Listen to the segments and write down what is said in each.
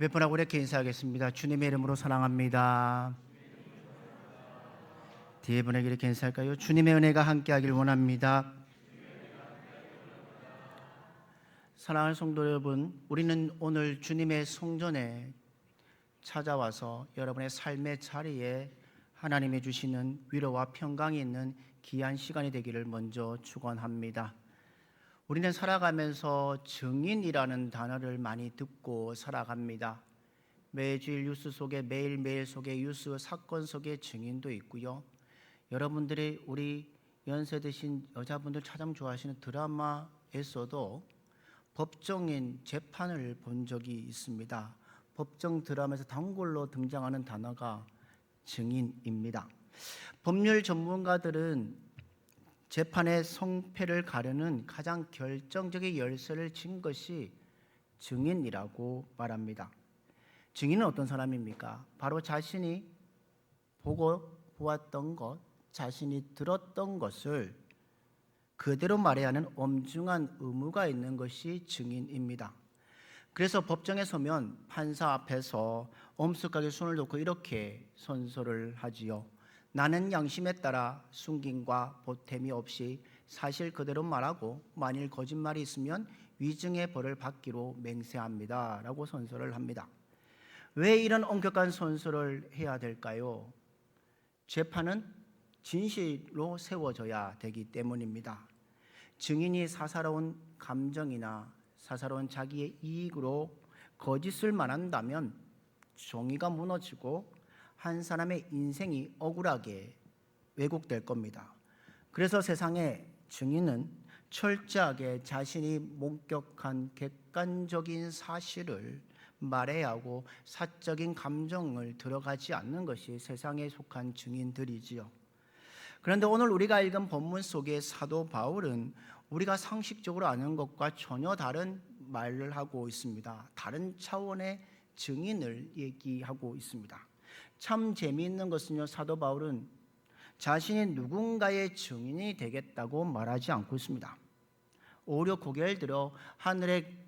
몇 번 하고 이렇게 인사하겠습니다. 주님의 이름으로 사랑합니다. 뒤에 분에게 이렇게 인사할까요? 주님의 은혜가 함께하길 원합니다. 사랑하는 성도 여러분, 우리는 오늘 주님의 성전에 찾아와서 여러분의 삶의 자리에 하나님이 주시는 위로와 평강이 있는 귀한 시간이 되기를 먼저 축원합니다. 우리는 살아가면서 증인이라는 단어를 많이 듣고 살아갑니다. 매주일 뉴스 속에 매일매일 속에 뉴스 사건 속에 증인도 있고요. 여러분들이 우리 연세 드신 여자분들 참 좋아하시는 드라마에서도 법정인 재판을 본 적이 있습니다. 법정 드라마에서 단골로 등장하는 단어가 증인입니다. 법률 전문가들은 재판의 성패를 가르는 가장 결정적인 열쇠를 쥔 것이 증인이라고 말합니다. 증인은 어떤 사람입니까? 바로 자신이 보고 보았던 것, 자신이 들었던 것을 그대로 말해야 하는 엄중한 의무가 있는 것이 증인입니다. 그래서 법정에 서면 판사 앞에서 엄숙하게 손을 놓고 이렇게 선서를 하지요. 나는 양심에 따라 숨김과 보탬이 없이 사실 그대로 말하고 만일 거짓말이 있으면 위증의 벌을 받기로 맹세합니다 라고 선서를 합니다. 왜 이런 엄격한 선서를 해야 될까요? 재판은 진실로 세워져야 되기 때문입니다. 증인이 사사로운 감정이나 사사로운 자기의 이익으로 거짓을 말한다면 정의가 무너지고 한 사람의 인생이 억울하게 왜곡될 겁니다. 그래서 세상의 증인은 철저하게 자신이 목격한 객관적인 사실을 말해야 하고 사적인 감정을 들어가지 않는 것이 세상에 속한 증인들이지요. 그런데 오늘 우리가 읽은 본문 속의 사도 바울은 우리가 상식적으로 아는 것과 전혀 다른 말을 하고 있습니다. 다른 차원의 증인을 얘기하고 있습니다. 참 재미있는 것은요, 사도 바울은 자신이 누군가의 증인이 되겠다고 말하지 않고 있습니다. 오히려 고개를 들어 하늘에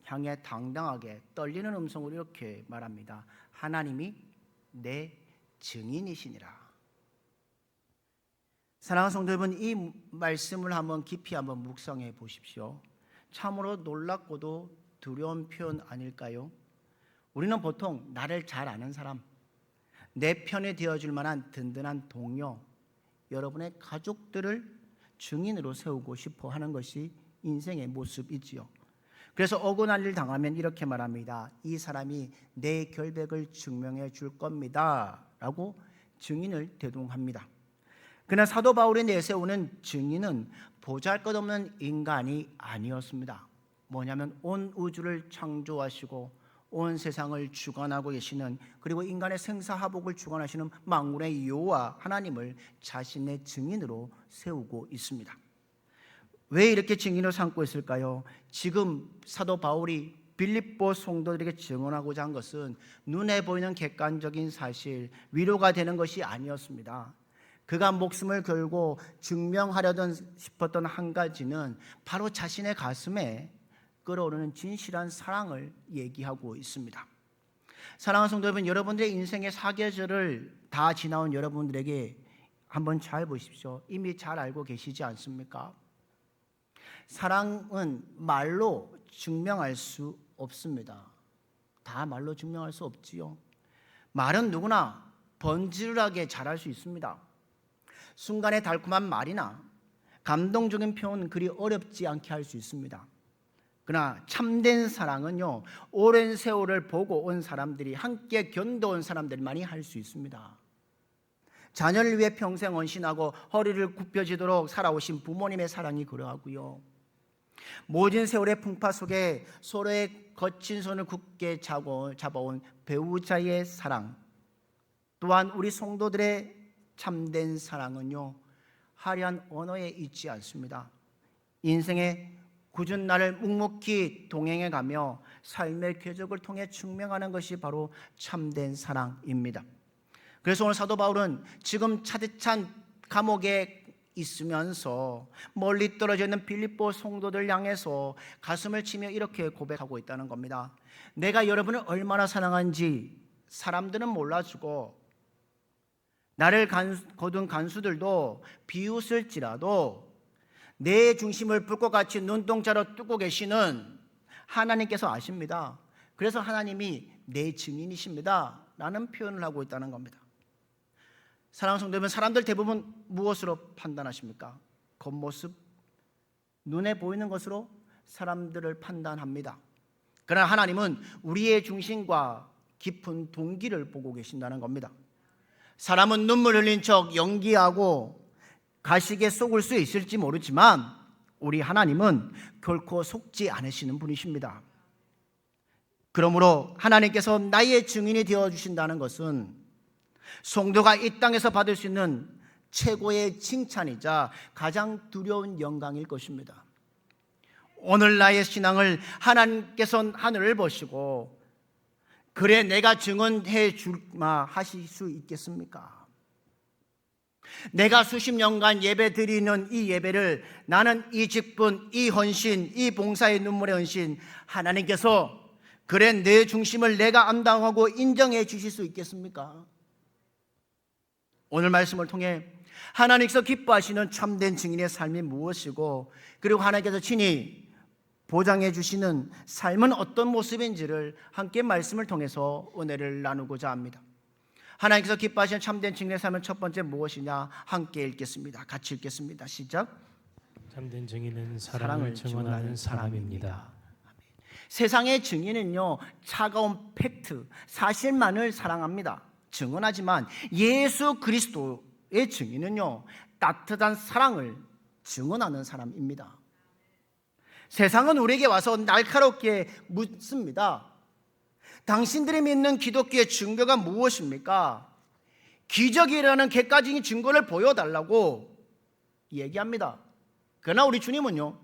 향해 당당하게 떨리는 음성으로 이렇게 말합니다. 하나님이 내 증인이시니라. 사랑하는 성도 여러분, 이 말씀을 한번 깊이 한번 묵상해 보십시오. 참으로 놀랍고도 두려운 표현 아닐까요? 우리는 보통 나를 잘 아는 사람, 내 편이 되어줄 만한 든든한 동료, 여러분의 가족들을 증인으로 세우고 싶어 하는 것이 인생의 모습이지요. 그래서 억울한 일 당하면 이렇게 말합니다. 이 사람이 내 결백을 증명해 줄 겁니다 라고 증인을 대동합니다. 그러나 사도 바울이 내세우는 증인은 보잘것없는 인간이 아니었습니다. 뭐냐면 온 우주를 창조하시고 온 세상을 주관하고 계시는, 그리고 인간의 생사화복을 주관하시는 만군의 여호와 하나님을 자신의 증인으로 세우고 있습니다. 왜 이렇게 증인을 삼고 있을까요? 지금 사도 바울이 빌립보 성도들에게 증언하고자 한 것은 눈에 보이는 객관적인 사실, 위로가 되는 것이 아니었습니다. 그가 목숨을 걸고 증명하려던 싶었던 한 가지는 바로 자신의 가슴에 끓어오르는 진실한 사랑을 얘기하고 있습니다. 사랑하는 성도 여러분, 여러분들의 인생의 사계절을 다 지나온 여러분들에게 한번 잘 보십시오. 이미 잘 알고 계시지 않습니까? 사랑은 말로 증명할 수 없습니다. 다 말로 증명할 수 없지요. 말은 누구나 번지르르하게 잘할 수 있습니다. 순간의 달콤한 말이나 감동적인 표현은 그리 어렵지 않게 할 수 있습니다. 그러나 참된 사랑은요, 오랜 세월을 보고 온 사람들이, 함께 견뎌온 사람들만이 할 수 있습니다. 자녀를 위해 평생 헌신하고 허리를 굽혀지도록 살아오신 부모님의 사랑이 그러하고요, 모진 세월의 풍파 속에 서로의 거친 손을 굳게 잡아온 배우자의 사랑, 또한 우리 성도들의 참된 사랑은요, 화려한 언어에 있지 않습니다. 인생의 굳은 날을 묵묵히 동행해가며 삶의 궤적을 통해 증명하는 것이 바로 참된 사랑입니다. 그래서 오늘 사도 바울은 지금 차디찬 감옥에 있으면서 멀리 떨어져 있는 빌립보 성도들 향해서 가슴을 치며 이렇게 고백하고 있다는 겁니다. 내가 여러분을 얼마나 사랑한지 사람들은 몰라주고 나를 거둔 간수들도 비웃을지라도 내 중심을 불꽃같이 눈동자로 뚫고 계시는 하나님께서 아십니다. 그래서 하나님이 내 증인이십니다 라는 표현을 하고 있다는 겁니다. 사랑하는 성도 여러분, 사람들 대부분 무엇으로 판단하십니까? 겉모습, 눈에 보이는 것으로 사람들을 판단합니다. 그러나 하나님은 우리의 중심과 깊은 동기를 보고 계신다는 겁니다. 사람은 눈물 흘린 척 연기하고 가식에 속을 수 있을지 모르지만 우리 하나님은 결코 속지 않으시는 분이십니다. 그러므로 하나님께서 나의 증인이 되어주신다는 것은 성도가 이 땅에서 받을 수 있는 최고의 칭찬이자 가장 두려운 영광일 것입니다. 오늘 나의 신앙을 하나님께서 하늘을 보시고 그래 내가 증언해 줄마 하실 수 있겠습니까? 내가 수십 년간 예배 드리는 이 예배를 나는 이 직분, 이 헌신, 이 봉사의 눈물의 헌신 하나님께서 그래 내 중심을 내가 안당하고 인정해 주실 수 있겠습니까? 오늘 말씀을 통해 하나님께서 기뻐하시는 참된 증인의 삶이 무엇이고 그리고 하나님께서 친히 보장해 주시는 삶은 어떤 모습인지를 함께 말씀을 통해서 은혜를 나누고자 합니다. 하나님께서 기뻐하시는 참된 증인의 삶은 첫 번째 무엇이냐 함께 읽겠습니다. 같이 읽겠습니다. 시작. 참된 증인은 사랑을 증언하는 사람입니다. 세상의 증인은요 차가운 팩트, 사실만을 사랑합니다. 증언하지만 예수 그리스도의 증인은요 따뜻한 사랑을 증언하는 사람입니다. 세상은 우리에게 와서 날카롭게 묻습니다. 당신들이 믿는 기독교의 증거가 무엇입니까? 기적이라는 객관적인 증거를 보여달라고 얘기합니다. 그러나 우리 주님은요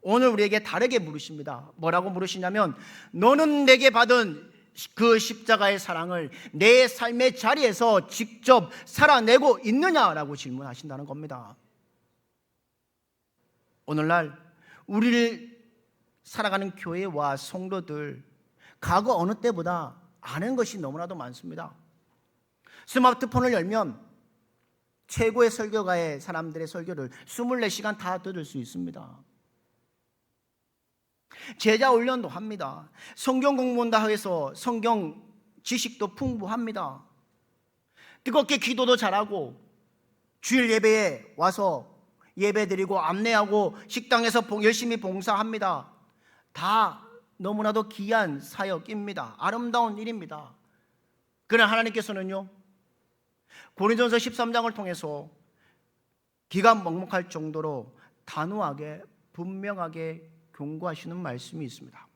오늘 우리에게 다르게 물으십니다. 뭐라고 물으시냐면 너는 내게 받은 그 십자가의 사랑을 내 삶의 자리에서 직접 살아내고 있느냐라고 질문하신다는 겁니다. 오늘날 우리를 살아가는 교회와 성도들 과거 어느 때보다 아는 것이 너무나도 많습니다. 스마트폰을 열면 최고의 설교가의 사람들의 설교를 24시간 다 들을 수 있습니다. 제자 훈련도 합니다. 성경 공부한다 해서 성경 지식도 풍부합니다. 뜨겁게 기도도 잘하고 주일 예배에 와서 예배드리고 안내하고 식당에서 열심히 봉사합니다. 다 너무나도 귀한 사역입니다. 아름다운 일입니다. 그러나 하나님께서는요 고린도전서 13장을 통해서 기가 먹먹할 정도로 단호하게 분명하게 경고하시는 말씀이 있습니다.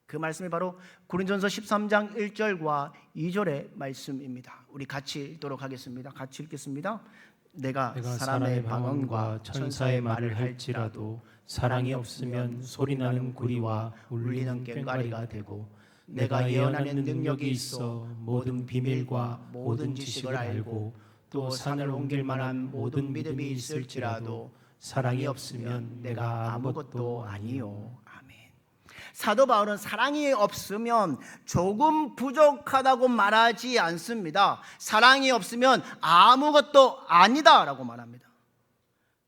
그 말씀이 바로 고린도전서 13장 1절과 2절의 말씀입니다. 우리 같이 읽도록 하겠습니다. 같이 읽겠습니다. 내가 사람의 방언과 천사의 말을 할지라도 사랑이 없으면 소리나는 구리와 울리는 꽹과리가 되고 내가 예언하는 능력이 있어 모든 비밀과 모든 지식을 알고 또 산을 옮길 만한 모든 믿음이 있을지라도 사랑이 없으면 내가 아무것도 아니요. 아멘. 사도 바울은 사랑이 없으면 조금 부족하다고 말하지 않습니다. 사랑이 없으면 아무것도 아니다라고 말합니다.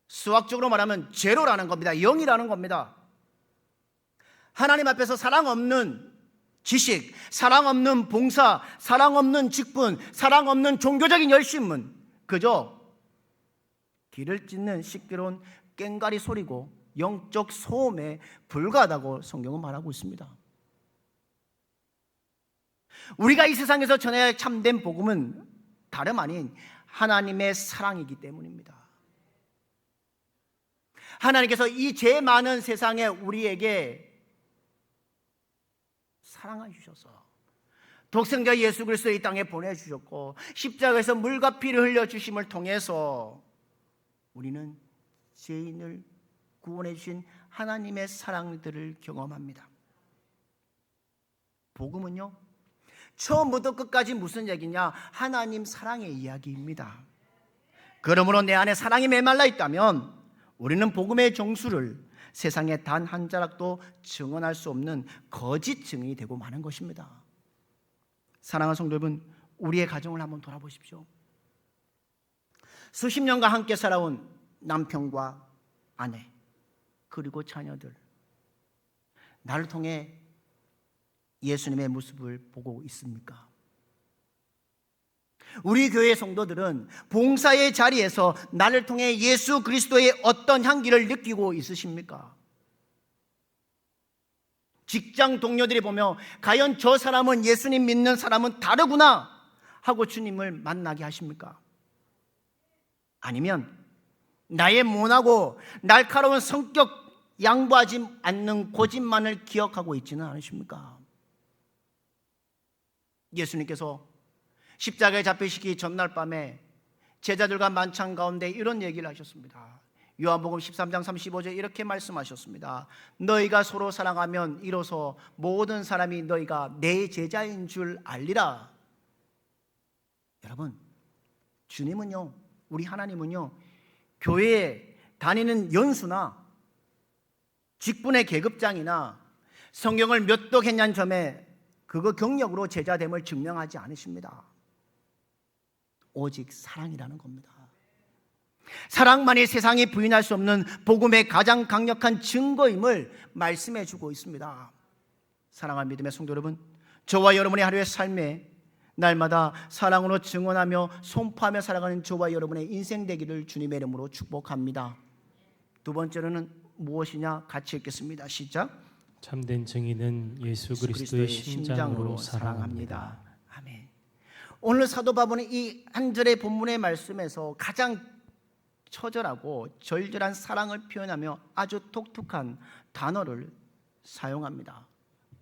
수학적으로 말하면 제로라는 겁니다. 0이라는 겁니다. 하나님 앞에서 사랑 없는 지식, 사랑 없는 봉사, 사랑 없는 직분, 사랑 없는 종교적인 열심은 그저 길을 찢는 시끄러운 꽹과리 소리고 영적 소음에 불과하다고 성경은 말하고 있습니다. 우리가 이 세상에서 전해야 할 참된 복음은 다름 아닌 하나님의 사랑이기 때문입니다. 하나님께서 이 죄 많은 세상에 우리에게 사랑해 주셔서 독생자 예수 그리스도를 이 땅에 보내주셨고 십자가에서 물과 피를 흘려주심을 통해서 우리는 죄인을 구원해 주신 하나님의 사랑들을 경험합니다. 복음은요 처음부터 끝까지 무슨 얘기냐? 하나님 사랑의 이야기입니다. 그러므로 내 안에 사랑이 메말라 있다면 우리는 복음의 정수를 세상에 단 한 자락도 증언할 수 없는 거짓 증인이 되고 마는 것입니다. 사랑하는 성도 여러분, 우리의 가정을 한번 돌아보십시오. 수십 년간 함께 살아온 남편과 아내 그리고 자녀들, 나를 통해 예수님의 모습을 보고 있습니까? 우리 교회 성도들은 봉사의 자리에서 나를 통해 예수 그리스도의 어떤 향기를 느끼고 있으십니까? 직장 동료들이 보며 과연 저 사람은 예수님 믿는 사람은 다르구나 하고 주님을 만나게 하십니까? 아니면 나의 모나고 날카로운 성격, 양보하지 않는 고집만을 기억하고 있지는 않으십니까? 예수님께서 십자가에 잡히시기 전날 밤에 제자들과 만찬 가운데 이런 얘기를 하셨습니다. 요한복음 13장 35절 이렇게 말씀하셨습니다. 너희가 서로 사랑하면 이로써 모든 사람이 너희가 내 제자인 줄 알리라. 여러분, 주님은요, 우리 하나님은요, 교회에 다니는 연수나 직분의 계급장이나 성경을 몇 독 했냐는 점에 그거 경력으로 제자됨을 증명하지 않으십니다. 오직 사랑이라는 겁니다. 사랑만이 세상이 부인할 수 없는 복음의 가장 강력한 증거임을 말씀해 주고 있습니다. 사랑하는 믿음의 성도 여러분, 저와 여러분의 하루의 삶에 날마다 사랑으로 증언하며 선포하며 살아가는 저와 여러분의 인생 되기를 주님의 이름으로 축복합니다. 두 번째로는 무엇이냐? 같이 읽겠습니다. 시작. 참된 증인은 예수 그리스도의 심장으로 사랑합니다. 아멘. 오늘 사도 바울은 이 한 절의 본문의 말씀에서 가장 처절하고 절절한 사랑을 표현하며 아주 독특한 단어를 사용합니다.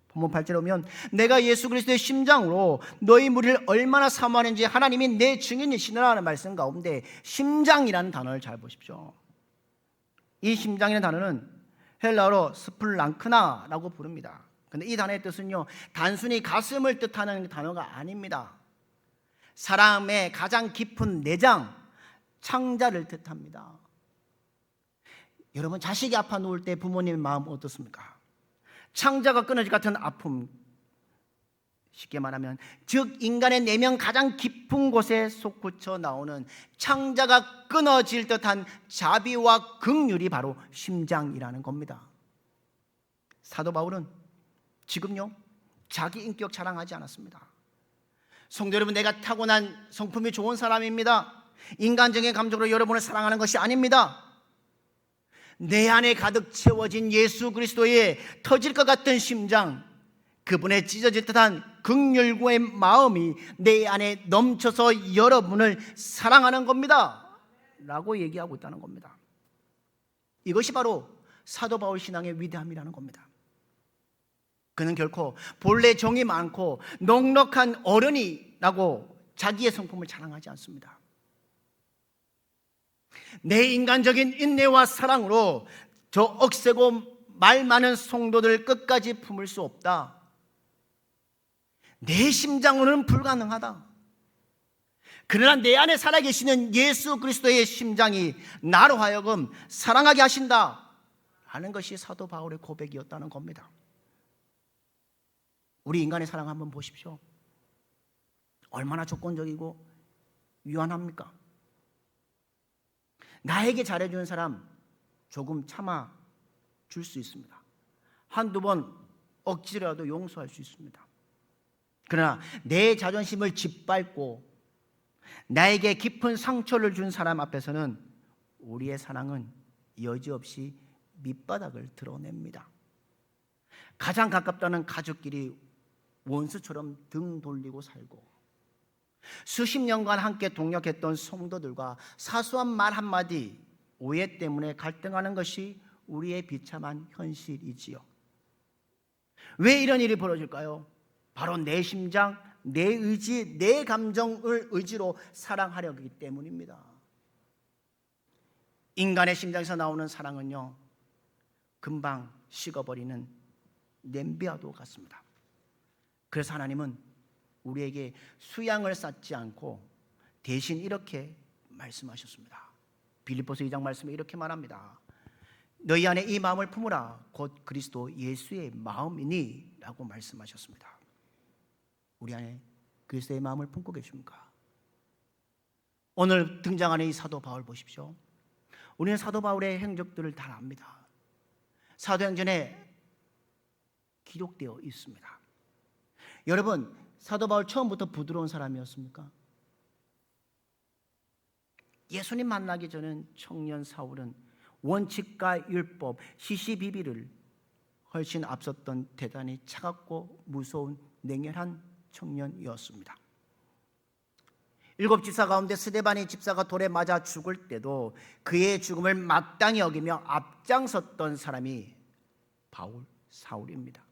본문 8절에 보면 내가 예수 그리스도의 심장으로 너희 무리를 얼마나 사모하는지 하나님이 내 증인이시느라 하는 말씀 가운데 심장이라는 단어를 잘 보십시오. 이 심장이라는 단어는 헬라어로 스플랑크나라고 부릅니다. 그런데 이 단어의 뜻은요, 단순히 가슴을 뜻하는 단어가 아닙니다. 사람의 가장 깊은 내장, 창자를 뜻합니다. 여러분, 자식이 아파 누울 때 부모님의 마음 어떻습니까? 창자가 끊어질 같은 아픔, 쉽게 말하면 즉 인간의 내면 가장 깊은 곳에 솟구쳐 나오는 창자가 끊어질 듯한 자비와 긍휼이 바로 심장이라는 겁니다. 사도 바울은 지금요, 자기 인격 자랑하지 않았습니다. 성도 여러분, 내가 타고난 성품이 좋은 사람입니다, 인간적인 감정으로 여러분을 사랑하는 것이 아닙니다. 내 안에 가득 채워진 예수 그리스도의 터질 것 같은 심장, 그분의 찢어질 듯한 긍휼의 마음이 내 안에 넘쳐서 여러분을 사랑하는 겁니다 라고 얘기하고 있다는 겁니다. 이것이 바로 사도 바울 신앙의 위대함이라는 겁니다. 그는 결코 본래 정이 많고 넉넉한 어른이라고 자기의 성품을 자랑하지 않습니다. 내 인간적인 인내와 사랑으로 저 억세고 말 많은 성도들 끝까지 품을 수 없다, 내 심장으로는 불가능하다, 그러나 내 안에 살아계시는 예수 그리스도의 심장이 나로 하여금 사랑하게 하신다 하는 것이 사도 바울의 고백이었다는 겁니다. 우리 인간의 사랑 한번 보십시오. 얼마나 조건적이고 유한합니까? 나에게 잘해주는 사람 조금 참아 줄 수 있습니다. 한두 번 억지라도 용서할 수 있습니다. 그러나 내 자존심을 짓밟고 나에게 깊은 상처를 준 사람 앞에서는 우리의 사랑은 여지없이 밑바닥을 드러냅니다. 가장 가깝다는 가족끼리 원수처럼 등 돌리고 살고, 수십 년간 함께 동역했던 성도들과 사소한 말 한마디, 오해 때문에 갈등하는 것이 우리의 비참한 현실이지요. 왜 이런 일이 벌어질까요? 바로 내 심장, 내 의지, 내 감정을 의지로 사랑하려기 때문입니다. 인간의 심장에서 나오는 사랑은요, 금방 식어버리는 냄비와도 같습니다. 그래서 하나님은 우리에게 수양을 쌓지 않고 대신 이렇게 말씀하셨습니다. 빌립보서 2장 말씀에 이렇게 말합니다. 너희 안에 이 마음을 품으라. 곧 그리스도 예수의 마음이니 라고 말씀하셨습니다. 우리 안에 그리스도의 마음을 품고 계십니까? 오늘 등장하는 이 사도 바울 보십시오. 우리는 사도 바울의 행적들을 다 압니다. 사도행전에 기록되어 있습니다. 여러분, 사도 바울 처음부터 부드러운 사람이었습니까? 예수님 만나기 전엔 청년 사울은 원칙과 율법, 시시비비를 훨씬 앞섰던 대단히 차갑고 무서운 냉혈한 청년이었습니다. 7 집사 가운데 스데반의 집사가 돌에 맞아 죽을 때도 그의 죽음을 마땅히 여기며 앞장섰던 사람이 바울 사울입니다.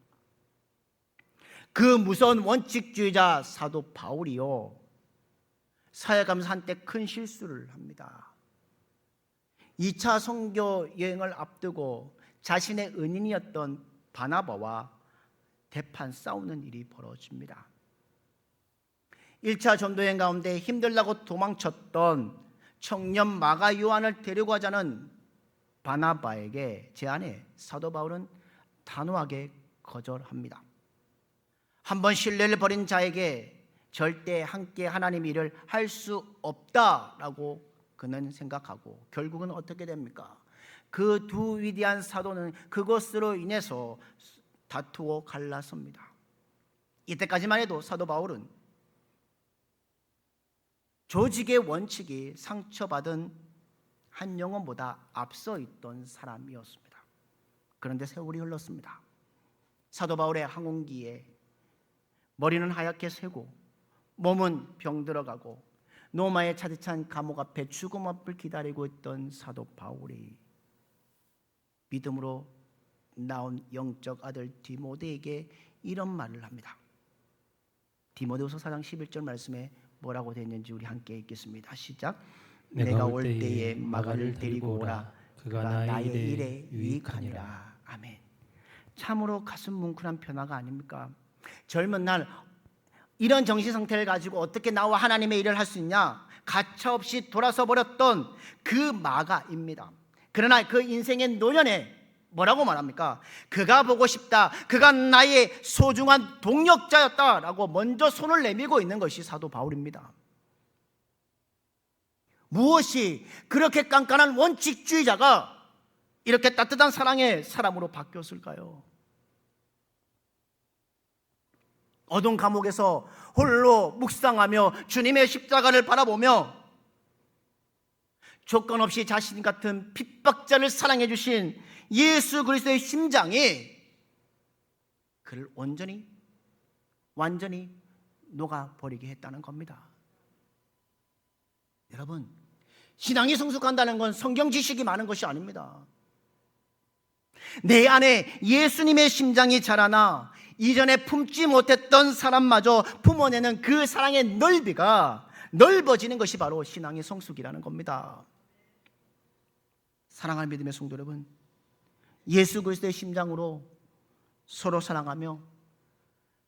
그 무서운 원칙주의자 사도 바울이요, 사역하면서 한때 큰 실수를 합니다. 2차 선교 여행을 앞두고 자신의 은인이었던 바나바와 대판 싸우는 일이 벌어집니다. 1차 전도여행 가운데 힘들다고 도망쳤던 청년 마가 요한을 데리고 가자는 바나바에게 제안해 사도 바울은 단호하게 거절합니다. 한번 신뢰를 버린 자에게 절대 함께 하나님의 일을 할 수 없다라고 그는 생각하고 결국은 어떻게 됩니까? 그 두 위대한 사도는 그것으로 인해서 다투어 갈라섭니다. 이때까지만 해도 사도 바울은 조직의 원칙이 상처받은 한 영혼보다 앞서 있던 사람이었습니다. 그런데 세월이 흘렀습니다. 사도 바울의 항공기에 머리는 하얗게 새고 몸은 병들어가고 로마의 차디찬 감옥 앞에 죽음 앞을 기다리고 있던 사도 바울이 믿음으로 나온 영적 아들 디모데에게 이런 말을 합니다. 디모데후서 4장 11절 말씀에 뭐라고 되어 있는지 우리 함께 읽겠습니다. 시작. 내가 올 때에 마가를 데리고 오라. 그가 나의 일에 유익하니라. 아멘. 참으로 가슴 뭉클한 변화가 아닙니까? 젊은 날 이런 정신 상태를 가지고 어떻게 나와 하나님의 일을 할 수 있냐? 가차없이 돌아서 버렸던 그 마가입니다. 그러나 그 인생의 노년에 뭐라고 말합니까? 그가 보고 싶다. 그가 나의 소중한 동력자였다라고 먼저 손을 내밀고 있는 것이 사도 바울입니다. 무엇이 그렇게 깐깐한 원칙주의자가 이렇게 따뜻한 사랑의 사람으로 바뀌었을까요? 어두운 감옥에서 홀로 묵상하며 주님의 십자가를 바라보며 조건 없이 자신 같은 핍박자를 사랑해 주신 예수 그리스도의 심장이 그를 완전히 녹아버리게 했다는 겁니다. 여러분, 신앙이 성숙한다는 건 성경 지식이 많은 것이 아닙니다. 내 안에 예수님의 심장이 자라나 이전에 품지 못했던 사람마저 품어내는 그 사랑의 넓이가 넓어지는 것이 바로 신앙의 성숙이라는 겁니다. 사랑하는 믿음의 성도 여러분, 예수 그리스도의 심장으로 서로 사랑하며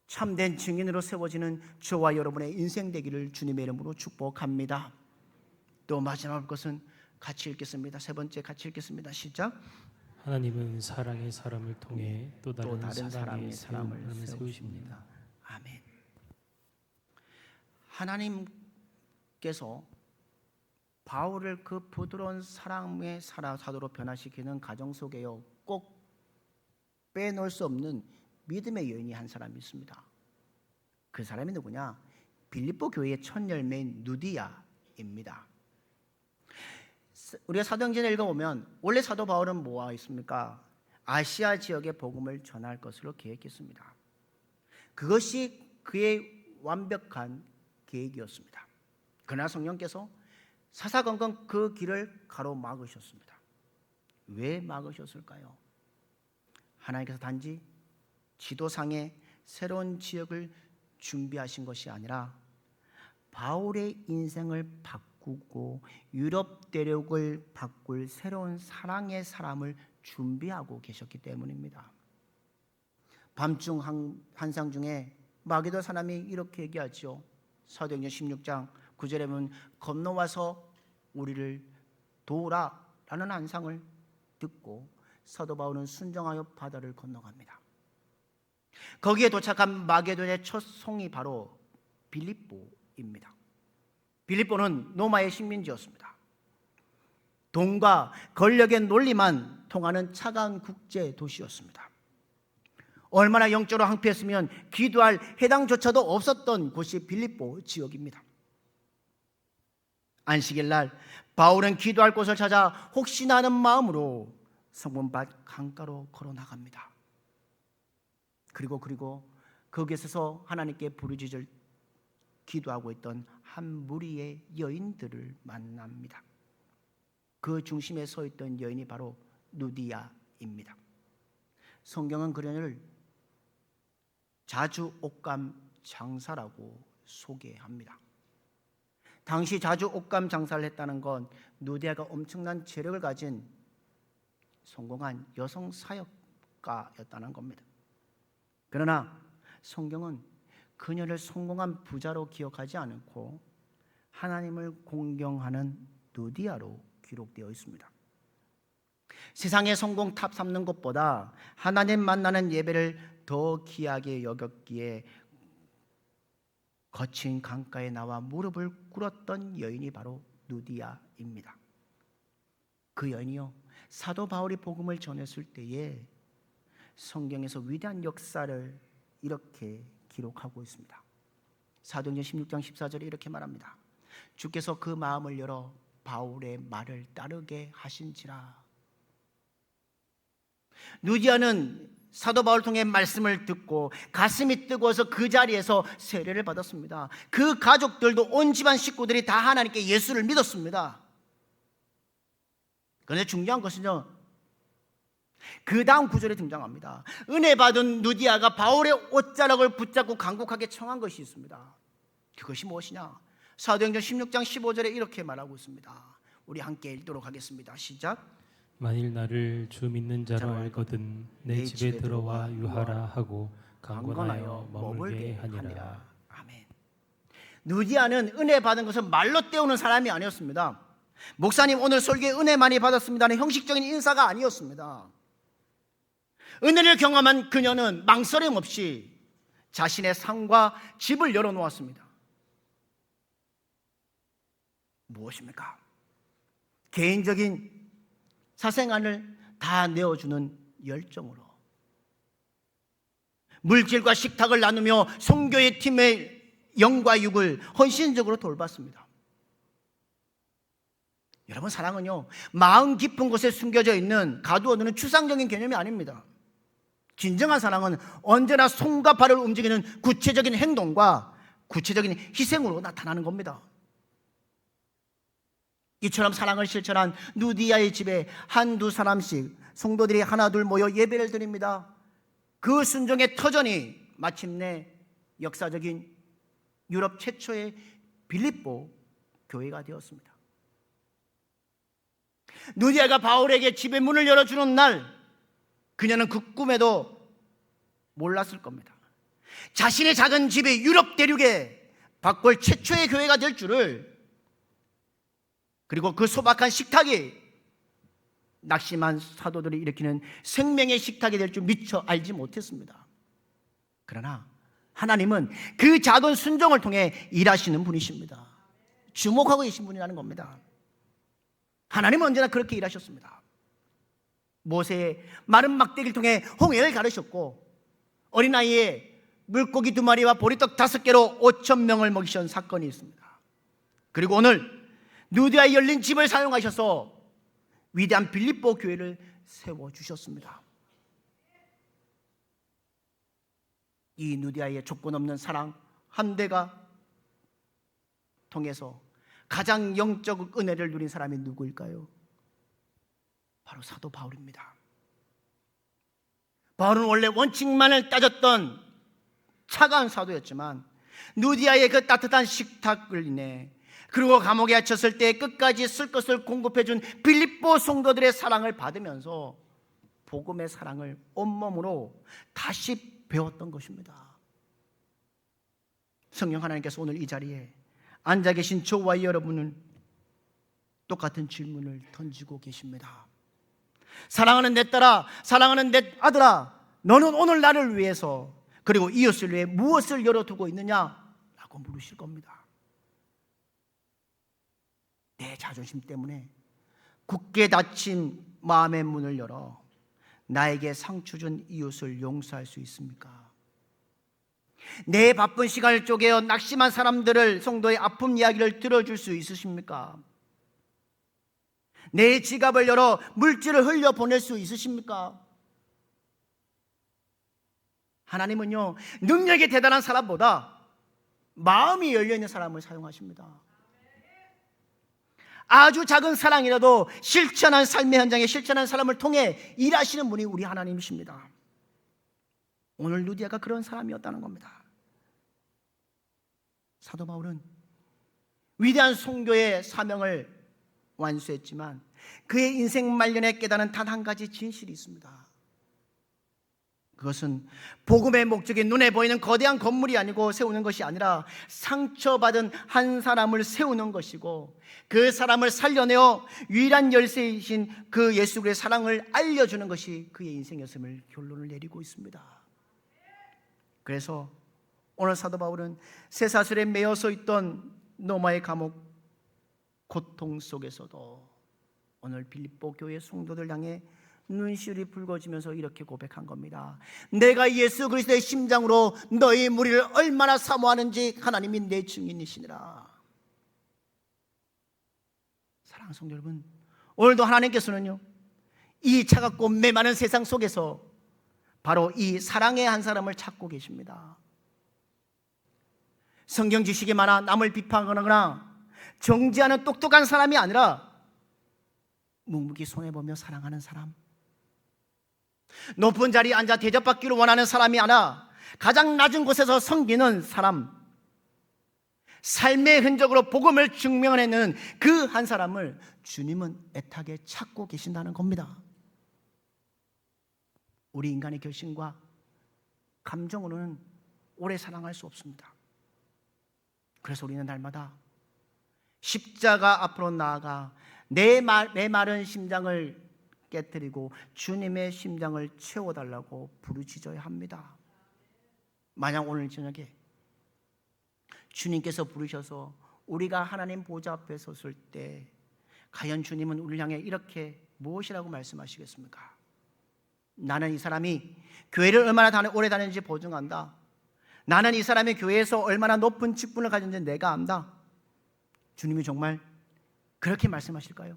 참된 증인으로 세워지는 저와 여러분의 인생 되기를 주님의 이름으로 축복합니다. 또 마지막 것은 같이 읽겠습니다. 세 번째 같이 읽겠습니다. 시작. 하나님은 사랑의 사람을 통해 또 다른 사랑의 사람을 사람을 세우십니다. 아멘. 하나님께서 바울을 그 부드러운 사랑의 사도로 변화시키는 가정 속에요, 꼭 빼놓을 수 없는 믿음의 여인이 한 사람이 있습니다. 그 사람이 누구냐? 빌립보 교회의 첫 열매인 누디아입니다. 우리가 사도행전을 읽어보면 원래 사도 바울은 뭐가 있습니까? 아시아 지역의 복음을 전할 것으로 계획했습니다. 그것이 그의 완벽한 계획이었습니다. 그러나 성령께서 사사건건 그 길을 가로막으셨습니다. 왜 막으셨을까요? 하나님께서 단지 지도상의 새로운 지역을 준비하신 것이 아니라 바울의 인생을 바꾸고 유럽 대륙을 바꿀 새로운 사랑의 사람을 준비하고 계셨기 때문입니다. 밤중 한상 중에 마게도 사람이 이렇게 얘기하죠. 사도행전 16장 9절에 보면 건너와서 우리를 도우라라는 안상을 듣고 사도 바울은 순종하여 바다를 건너갑니다. 거기에 도착한 마게도의 첫 성이 바로 빌립보입니다. 빌립보는 로마의 식민지였습니다. 돈과 권력의 논리만 통하는 차가운 국제 도시였습니다. 얼마나 영적으로 황폐했으면 기도할 해당조차도 없었던 곳이 빌립보 지역입니다. 안식일 날 바울은 기도할 곳을 찾아 혹시나 하는 마음으로 성문밭 강가로 걸어 나갑니다. 그리고 거기에서 하나님께 부르짖을 기도하고 있던 한 무리의 여인들을 만납니다. 그 중심에 서 있던 여인이 바로 누디아입니다. 성경은 그녀를 자주 옷감 장사라고 소개합니다. 당시 자주 옷감 장사를 했다는 건 누디아가 엄청난 재력을 가진 성공한 여성 사역가였다는 겁니다. 그러나 성경은 그녀를 성공한 부자로 기억하지 않고 하나님을 공경하는 누디아로 기록되어 있습니다. 세상의 성공 탑 삼는 것보다 하나님 만나는 예배를 더 귀하게 여겼기에 거친 강가에 나와 무릎을 꿇었던 여인이 바로 누디아입니다. 그 여인이요, 사도 바울이 복음을 전했을 때에 성경에서 위대한 역사를 이렇게 기록하고 있습니다. 사도행전 16장 14절에 이렇게 말합니다. 주께서 그 마음을 열어 바울의 말을 따르게 하신지라. 누디아는 사도 바울을 통해 말씀을 듣고 가슴이 뜨거워서 그 자리에서 세례를 받았습니다. 그 가족들도 온 집안 식구들이 다 하나님께 예수를 믿었습니다. 그런데 중요한 것은요, 그 다음 구절에 등장합니다. 은혜 받은 누디아가 바울의 옷자락을 붙잡고 간곡하게 청한 것이 있습니다. 그것이 무엇이냐? 사도행전 16장 15절에 이렇게 말하고 있습니다. 우리 함께 읽도록 하겠습니다. 시작. 만일 나를 주 믿는 자로 알거든 내 집에 들어와 유하라 하고 강권하여 머물게 하니라. 아멘. 누디아는 은혜 받은 것을 말로 때우는 사람이 아니었습니다. 목사님 오늘 설교에 은혜 많이 받았습니다는 형식적인 인사가 아니었습니다. 은혜를 경험한 그녀는 망설임 없이 자신의 삶과 집을 열어놓았습니다. 무엇입니까? 개인적인 사생활을 다 내어주는 열정으로 물질과 식탁을 나누며 선교의 팀의 영과 육을 헌신적으로 돌봤습니다. 여러분, 사랑은요, 마음 깊은 곳에 숨겨져 있는 가두어두는 추상적인 개념이 아닙니다. 진정한 사랑은 언제나 손과 발을 움직이는 구체적인 행동과 구체적인 희생으로 나타나는 겁니다. 이처럼 사랑을 실천한 누디아의 집에 한두 사람씩 성도들이 하나둘 모여 예배를 드립니다. 그 순종의 터전이 마침내 역사적인 유럽 최초의 빌립보 교회가 되었습니다. 누디아가 바울에게 집의 문을 열어주는 날, 그녀는 그 꿈에도 몰랐을 겁니다. 자신의 작은 집이 유럽 대륙의 바꿀 최초의 교회가 될 줄을, 그리고 그 소박한 식탁이 낙심한 사도들이 일으키는 생명의 식탁이 될 줄 미처 알지 못했습니다. 그러나 하나님은 그 작은 순종을 통해 일하시는 분이십니다. 주목하고 계신 분이라는 겁니다. 하나님은 언제나 그렇게 일하셨습니다. 모세의 마른 막대기를 통해 홍해를 가르셨고, 어린아이의 물고기 2마리와 보리떡 5개로 5,000명을 먹이신 사건이 있습니다. 그리고 오늘 누디아에 열린 집을 사용하셔서 위대한 빌립보 교회를 세워주셨습니다. 이 누디아의 조건 없는 사랑 한 대가 통해서 가장 영적 은혜를 누린 사람이 누구일까요? 바로 사도 바울입니다. 바울은 원래 원칙만을 따졌던 차가운 사도였지만 누디아의 그 따뜻한 식탁을 인해, 그리고 감옥에 갇혔을 때 끝까지 쓸 것을 공급해준 빌립보 성도들의 사랑을 받으면서 복음의 사랑을 온몸으로 다시 배웠던 것입니다. 성령 하나님께서 오늘 이 자리에 앉아 계신 저와 여러분을 똑같은 질문을 던지고 계십니다. 사랑하는 내 딸아, 사랑하는 내 아들아, 너는 오늘 나를 위해서 그리고 이웃을 위해 무엇을 열어두고 있느냐? 라고 물으실 겁니다. 내 자존심 때문에 굳게 닫힌 마음의 문을 열어 나에게 상처 준 이웃을 용서할 수 있습니까? 내 바쁜 시간을 쪼개어 낙심한 사람들을, 성도의 아픔 이야기를 들어줄 수 있으십니까? 내 지갑을 열어 물질을 흘려보낼 수 있으십니까? 하나님은요, 능력이 대단한 사람보다 마음이 열려있는 사람을 사용하십니다. 아주 작은 사랑이라도 실천한 삶의 현장에 실천한 사람을 통해 일하시는 분이 우리 하나님이십니다. 오늘 루디아가 그런 사람이었다는 겁니다. 사도 바울은 위대한 선교의 사명을 완수했지만 그의 인생 말년에 깨달은 단 한 가지 진실이 있습니다. 그것은 복음의 목적이 눈에 보이는 거대한 건물이 아니고 세우는 것이 아니라 상처받은 한 사람을 세우는 것이고, 그 사람을 살려내어 유일한 열쇠이신 그 예수 그리스도의 사랑을 알려주는 것이 그의 인생이었음을 결론을 내리고 있습니다. 그래서 오늘 사도 바울은 쇠사슬에 매여서 있던 로마의 감옥 고통 속에서도 오늘 빌립보 교회 성도들 향해 눈시울이 붉어지면서 이렇게 고백한 겁니다. 내가 예수 그리스도의 심장으로 너희 무리를 얼마나 사모하는지 하나님이 내 증인이시니라. 사랑하는 성도 여러분, 오늘도 하나님께서는요, 이 차갑고 메마른 세상 속에서 바로 이 사랑의 한 사람을 찾고 계십니다. 성경 지식이 많아 남을 비판하거나 정지하는 똑똑한 사람이 아니라 묵묵히 손해보며 사랑하는 사람, 높은 자리에 앉아 대접받기를 원하는 사람이 아니라 가장 낮은 곳에서 섬기는 사람, 삶의 흔적으로 복음을 증명해내는 그 한 사람을 주님은 애타게 찾고 계신다는 겁니다. 우리 인간의 결심과 감정으로는 오래 사랑할 수 없습니다. 그래서 우리는 날마다 십자가 앞으로 나아가 내 마른 심장을 깨뜨리고 주님의 심장을 채워달라고 부르짖어야 합니다. 만약 오늘 저녁에 주님께서 부르셔서 우리가 하나님 보좌 앞에 섰을 때 과연 주님은 우리를 향해 이렇게 무엇이라고 말씀하시겠습니까? 나는 이 사람이 교회를 얼마나 오래 다녔는지 보증한다. 나는 이 사람이 교회에서 얼마나 높은 직분을 가졌는지 내가 안다. 주님이 정말 그렇게 말씀하실까요?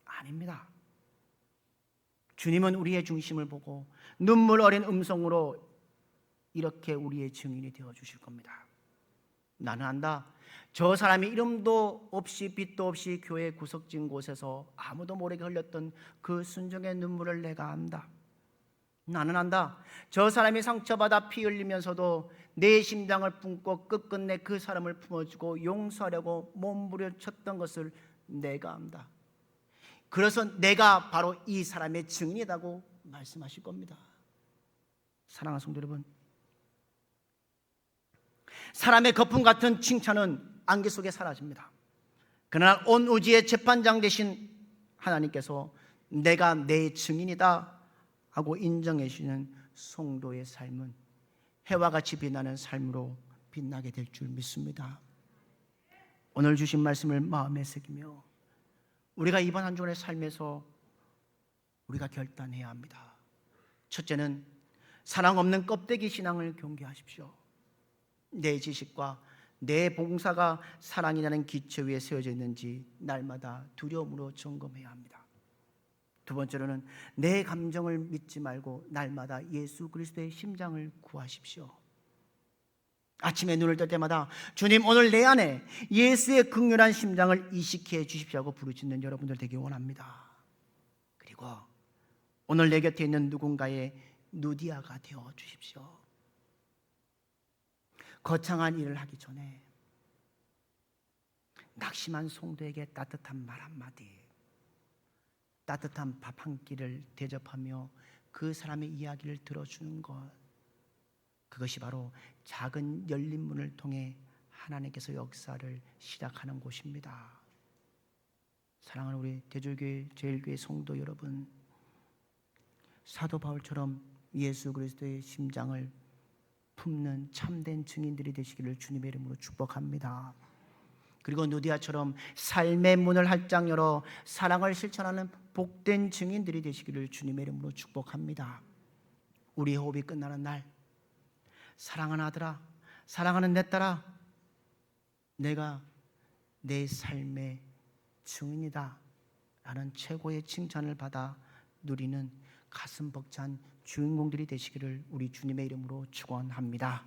아닙니다. 주님은 우리의 중심을 보고 눈물 어린 음성으로 이렇게 우리의 증인이 되어주실 겁니다. 나는 안다. 저 사람이 이름도 없이 빛도 없이 교회 구석진 곳에서 아무도 모르게 흘렸던 그 순종의 눈물을 내가 안다. 나는 안다. 저 사람이 상처받아 피 흘리면서도 내 심장을 품고 끝끝내 그 사람을 품어주고 용서하려고 몸부림쳤던 것을 내가 안다. 그래서 내가 바로 이 사람의 증인이라고 말씀하실 겁니다. 사랑하는 성도 여러분, 사람의 거품 같은 칭찬은 안개 속에 사라집니다. 그러나 온 우주의 재판장 되신 하나님께서 내가 내 증인이다 하고 인정해 주시는 성도의 삶은 해와 같이 빛나는 삶으로 빛나게 될 줄 믿습니다. 오늘 주신 말씀을 마음에 새기며 우리가 이번 한 주간의 삶에서 우리가 결단해야 합니다. 첫째는 사랑 없는 껍데기 신앙을 경계하십시오. 내 지식과 내 봉사가 사랑이라는 기초 위에 세워져 있는지 날마다 두려움으로 점검해야 합니다. 두 번째로는 내 감정을 믿지 말고 날마다 예수 그리스도의 심장을 구하십시오. 아침에 눈을 뜰 때마다 주님, 오늘 내 안에 예수의 극렬한 심장을 이식해 주십시오 하고 부르짖는 여러분들 되기 원합니다. 그리고 오늘 내 곁에 있는 누군가의 누디아가 되어 주십시오. 거창한 일을 하기 전에 낙심한 성도에게 따뜻한 말 한마디, 따뜻한 밥 한 끼를 대접하며 그 사람의 이야기를 들어주는 것, 그것이 바로 작은 열린 문을 통해 하나님께서 역사를 시작하는 곳입니다. 사랑하는 우리 대조교회 제일교회 성도 여러분, 사도 바울처럼 예수 그리스도의 심장을 품는 참된 증인들이 되시기를 주님의 이름으로 축복합니다. 그리고 누디아처럼 삶의 문을 활짝 열어 사랑을 실천하는 복된 증인들이 되시기를 주님의 이름으로 축복합니다. 우리 호흡이 끝나는 날, 사랑하는 아들아, 사랑하는 내 딸아, 내가 내 삶의 증인이다 라는 최고의 칭찬을 받아 누리는 가슴 벅찬 주인공들이 되시기를 우리 주님의 이름으로 축원합니다.